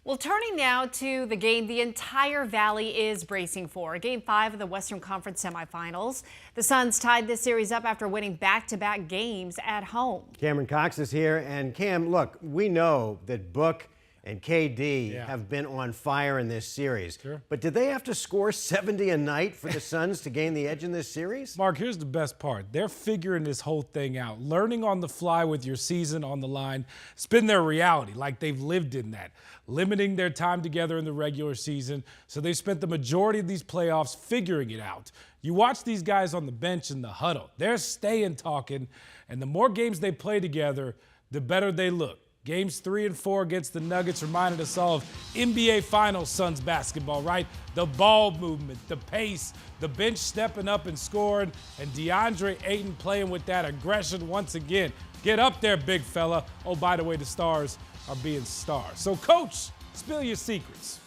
Well, turning now to the game the entire Valley is bracing for, Game 5 of the Western Conference semifinals. The Suns tied this series up after winning back-to-back games at home. Cameron Cox is here, and Cam, look, we know that Book and KD have been on fire in this series. Sure. But did they have to score 70 a night for the Suns to gain the edge in this series? Mark, here's the best part. They're figuring this whole thing out, learning on the fly with your season on the line. It's been their reality, like they've lived in that, limiting their time together in the regular season. So they've spent the majority of these playoffs figuring it out. You watch these guys on the bench in the huddle. They're staying talking, and the more games they play together, the better they look. Games 3 and 4 against the Nuggets reminded us all of NBA Finals Suns basketball, right? The ball movement, the pace, the bench stepping up and scoring, and DeAndre Ayton playing with that aggression once again. Get up there, big fella. Oh, by the way, the stars are being stars. So, Coach, spill your secrets.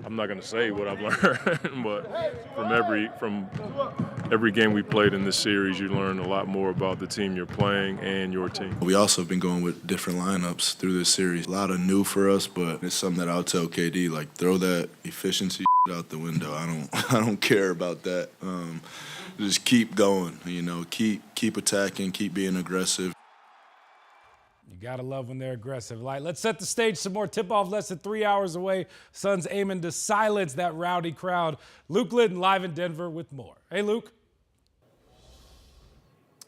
I'm not going to say what I've learned, but from every game we played in this series, you learn a lot more about the team you're playing and your team. We also have been going with different lineups through this series. A lot of new for us, but it's something that I'll tell KD, like, throw that efficiency out the window. I don't care about that. Just keep going, keep attacking, keep being aggressive. You gotta love when they're aggressive. Let's set the stage. Some more tip-off less than 3 hours away. Suns aiming to silence that rowdy crowd. Luke Litton live in Denver with more. Hey, Luke.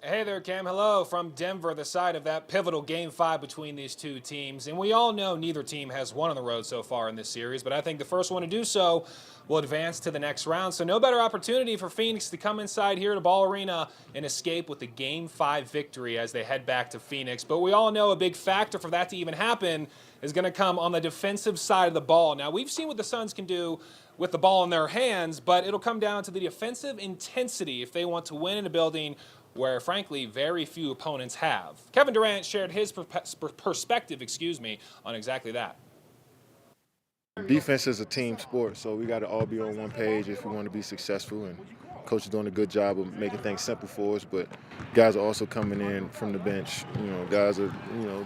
Hey there, Cam. Hello from Denver, the site of that pivotal Game 5 between these two teams. And we all know neither team has won on the road so far in this series, but I think the first one to do so will advance to the next round. So no better opportunity for Phoenix to come inside here to Ball Arena and escape with the Game 5 victory as they head back to Phoenix. But we all know a big factor for that to even happen is going to come on the defensive side of the ball. Now, we've seen what the Suns can do with the ball in their hands, but it'll come down to the defensive intensity if they want to win in a building where, frankly, very few opponents have. Kevin Durant shared his perspective, on exactly that. Defense is a team sport, so we got to all be on one page if we want to be successful. And Coach is doing a good job of making things simple for us, but guys are also coming in from the bench. Guys are,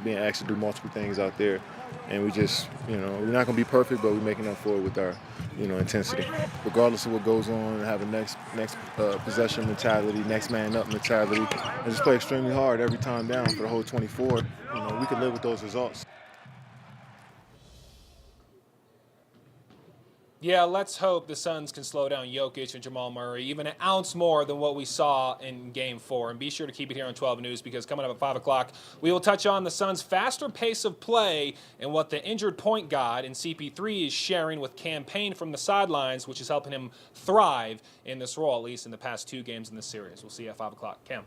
being asked to do multiple things out there. And we just, we're not going to be perfect, but we're making up for it with our, intensity. Regardless of what goes on, have a next possession mentality, next man up mentality, and just play extremely hard every time down for the whole 24. We can live with those results. Yeah, let's hope the Suns can slow down Jokic and Jamal Murray even an ounce more than what we saw in Game 4. And be sure to keep it here on 12 News because coming up at 5 o'clock, we will touch on the Suns' faster pace of play and what the injured point guard in CP3 is sharing with Cam Payne from the sidelines, which is helping him thrive in this role, at least in the past 2 games in this series. We'll see you at 5 o'clock. Cam.